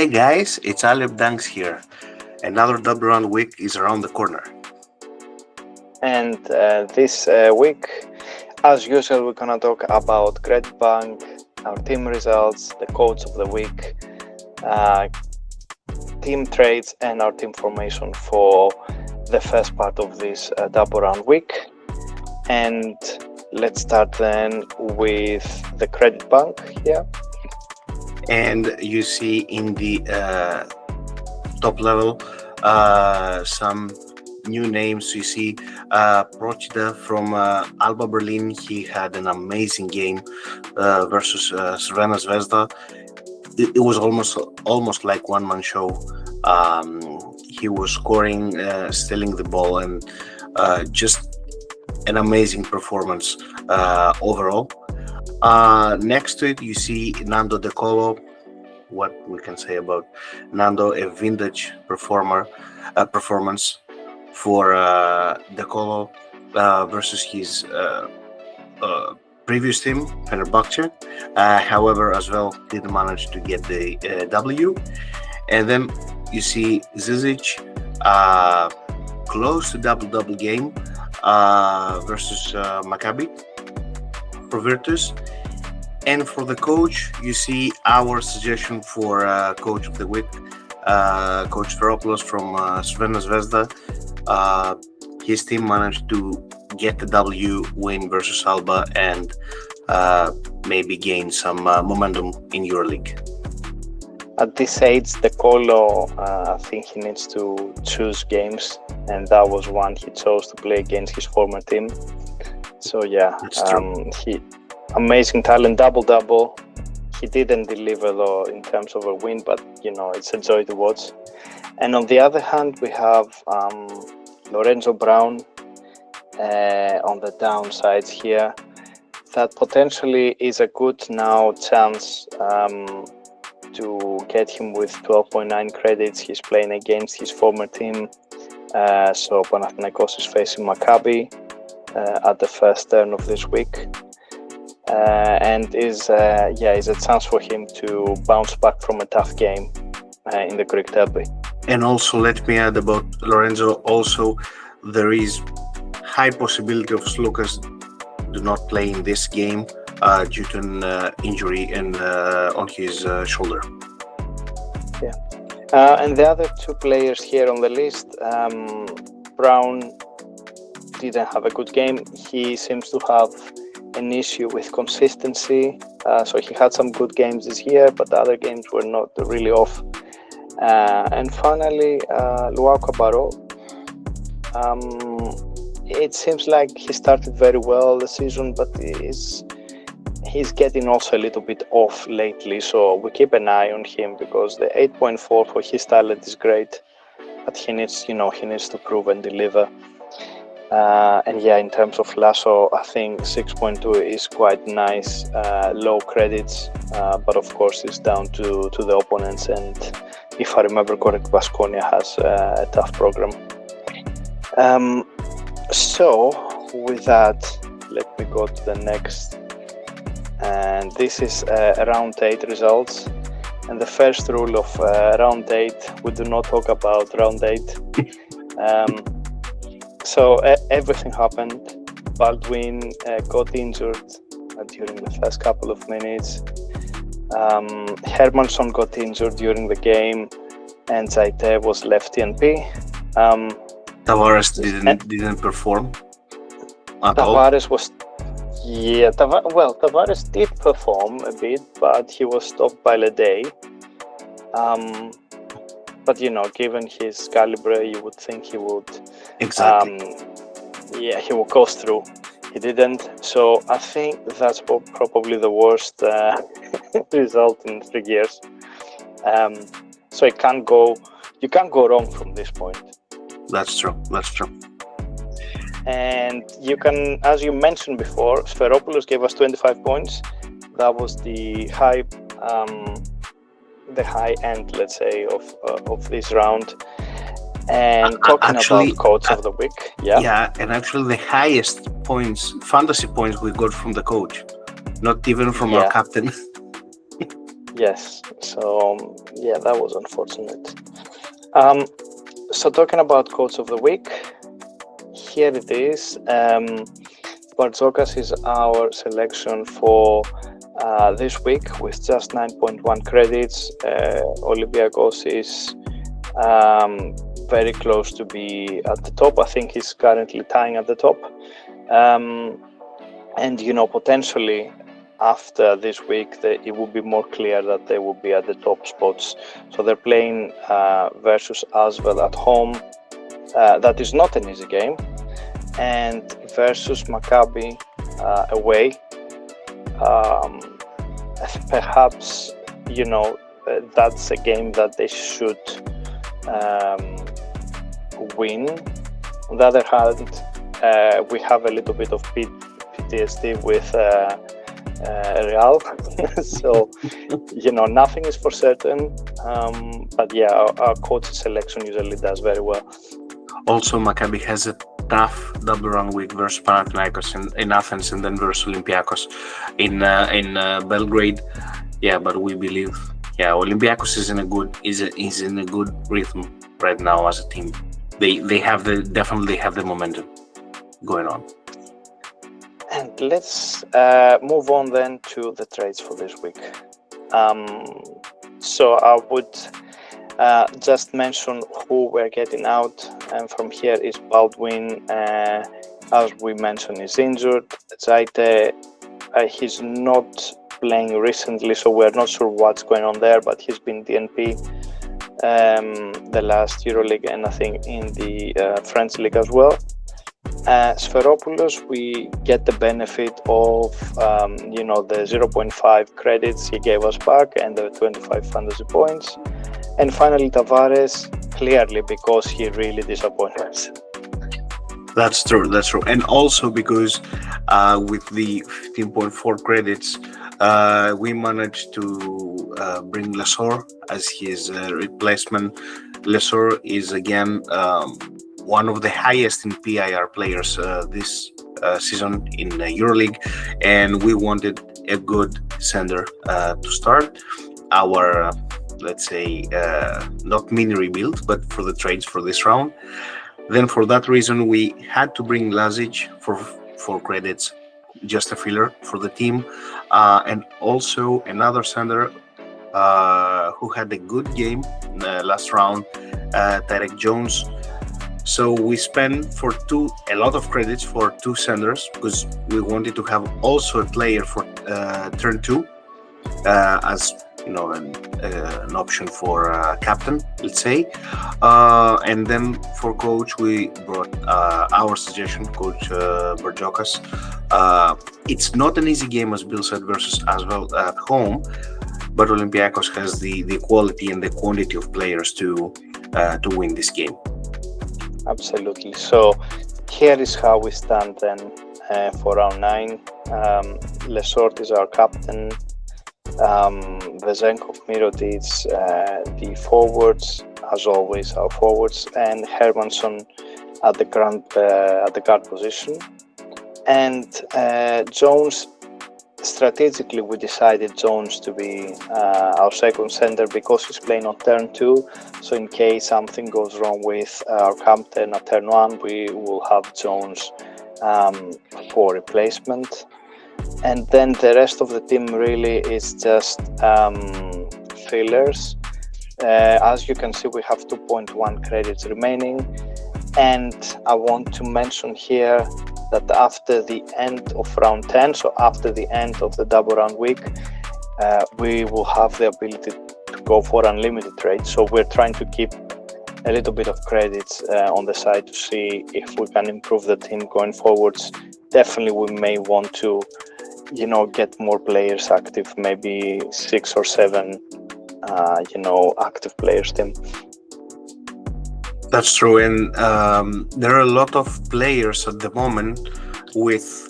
Hey guys, it's AlleyOopDunks here. Another double round week is around the corner. And this week, as usual, we're gonna talk about Credit Bank, our team results, the coach of the week, team trades, and our team formation for the first part of this double round week. And let's start then with the Credit Bank here. And you see in the top level some new names. You see Procida from Alba Berlin. He had an amazing game versus Crvena Zvezda. It was almost like one-man show. He was scoring, stealing the ball, and just an amazing performance overall. Next to it, you see Nando De Colo. What we can say about Nando, a vintage performance for De Colo versus his previous team, Fenerbahce. However, as well, didn't manage to get the W. And then you see Zizic, close to double-double game versus Maccabi for Virtus. And for the coach, you see our suggestion for coach of the week, Coach Feropoulos from Crvena Zvezda. His team managed to get the W, win versus Alba, and maybe gain some momentum in Euroleague. At this age, De Colo, I think he needs to choose games, and that was one he chose to play against his former team. So yeah, he amazing talent, double-double. He didn't deliver though in terms of a win, but it's a joy to watch. And on the other hand, we have Lorenzo Brown on the downsides here. That potentially is a good now chance to get him with 12.9 credits. He's playing against his former team. So Panathinaikos is facing Maccabi at the first turn of this week. And is a chance for him to bounce back from a tough game in the Greek derby. And also, let me add about Lorenzo. Also, there is high possibility of Slukas do not play in this game due to an injury and on his shoulder. Yeah, and the other two players here on the list, Brown didn't have a good game. He seems to have an issue with consistency. So he had some good games this year, but the other games were not really off. And finally, Luau Cabarro. It seems like he started very well the season, but he's getting also a little bit off lately. So we keep an eye on him because the 8.4 for his talent is great, but he needs to prove and deliver. And yeah, in terms of Lasso, I think 6.2 is quite nice, low credits, but of course it's down to the opponents, and if I remember correct, Baskonia has a tough program. So with that, let me go to the next, and this is round 8 results. And the first rule of round 8, we do not talk about round 8. So everything happened. Baldwin got injured during the first couple of minutes. Hermansson got injured during the game, and Zaite was left TNP. Tavares didn't perform at Tavares all. Tavares did perform a bit, but he was stopped by Ledey. But given his caliber, you would think he would. Exactly. He will coast through. He didn't. So I think that's probably the worst result in 3 years. So you can't go wrong from this point. That's true. And you can, as you mentioned before, Sferopoulos gave us 25 points. That was the high end, let's say, of this round. And talking about coach of the week, and actually the highest fantasy points we got from the coach, not even from our captain. Yes. So yeah, that was unfortunate. So talking about coach of the week, here it is. Barzokas is our selection for this week with just 9.1 credits. Olympiakos is very close to be at the top. I think he's currently tying at the top. And potentially after this week, it will be more clear that they will be at the top spots. So they're playing versus Asvel at home. That is not an easy game. And versus Maccabi away. Perhaps, that's a game that they should win. On the other hand, we have a little bit of PTSD with Real. So, nothing is for certain. But yeah, our coach selection usually does very well. Also, Maccabi has a tough double round week versus Panathinaikos in Athens, and then versus Olympiakos in Belgrade. Yeah, but we believe, Olympiakos is in a good rhythm right now as a team. They definitely have the momentum going on. And let's move on then to the trades for this week. So I would just mention who we're getting out, and from here is Baldwin. As we mentioned, is injured. Zaite, he's not playing recently, so we're not sure what's going on there, but he's been DNP the last Euroleague and I think in the French League as well. Sferopoulos, we get the benefit of the 0.5 credits he gave us back and the 25 fantasy points. And finally Tavares, clearly because he really disappointed us. That's true. And also because with the 15.4 credits, we managed to bring Lesor as his replacement. Lesor is again one of the highest in PIR players this season in Euroleague, and we wanted a good sender to start our, let's say, not mini rebuild, but for the trades for this round. Then for that reason, we had to bring Lazic for 4 credits, just a filler for the team, and also another sender who had a good game last round, Tyrek Jones. So we spent a lot of credits for 2 senders because we wanted to have also a player for turn 2 as an option for captain, let's say. And then for coach, we brought our suggestion, Coach Barzokas. It's not an easy game, as Bill said, versus Asvel at home, but Olympiakos has the quality and the quantity of players to win this game. Absolutely. So here is how we stand then for round 9. Lesort is our captain. Vezenkov, Mirotic, the forwards, as always, our forwards, and Hermansson at the guard position. And Jones, strategically, we decided Jones to be our second center because he's playing on turn 2. So in case something goes wrong with our captain at turn 1, we will have Jones for replacement. And then the rest of the team really is just fillers. As you can see, we have 2.1 credits remaining. And I want to mention here that after the end of round 10, so after the end of the double round week, we will have the ability to go for unlimited trades. So we're trying to keep a little bit of credits on the side to see if we can improve the team going forwards. Definitely we may want to get more players active, maybe 6 or 7 active players team. That's true, and there are a lot of players at the moment with,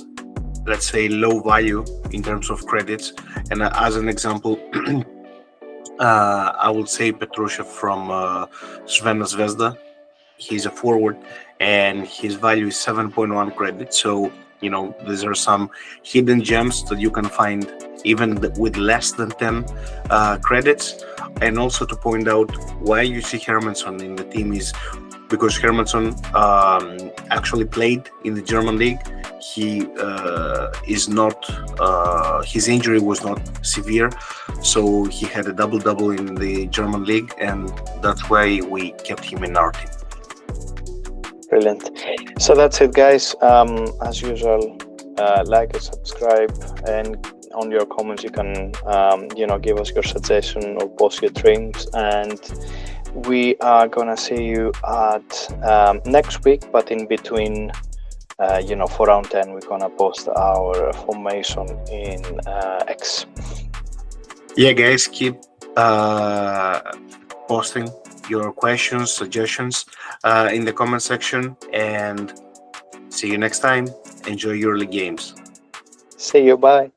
let's say, low value in terms of credits. And as an example, I would say Petrushev from Crvena Zvezda. He's a forward, and his value is 7.1 credits. So these are some hidden gems that you can find even with less than 10 credits. And also to point out why you see Hermansson in the team is because Hermansson actually played in the German league. He is not, his injury was not severe, so he had a double-double in the German league, and that's why we kept him in our team. Brilliant. So that's it, guys. As usual, like and subscribe, and on your comments you can give us your suggestion or post your dreams, and we are gonna see you at next week, but in between for round 10 we're gonna post our formation in X. Yeah, guys, keep posting your questions, suggestions in the comment section, and see you next time. Enjoy Euroleague games. See you, bye.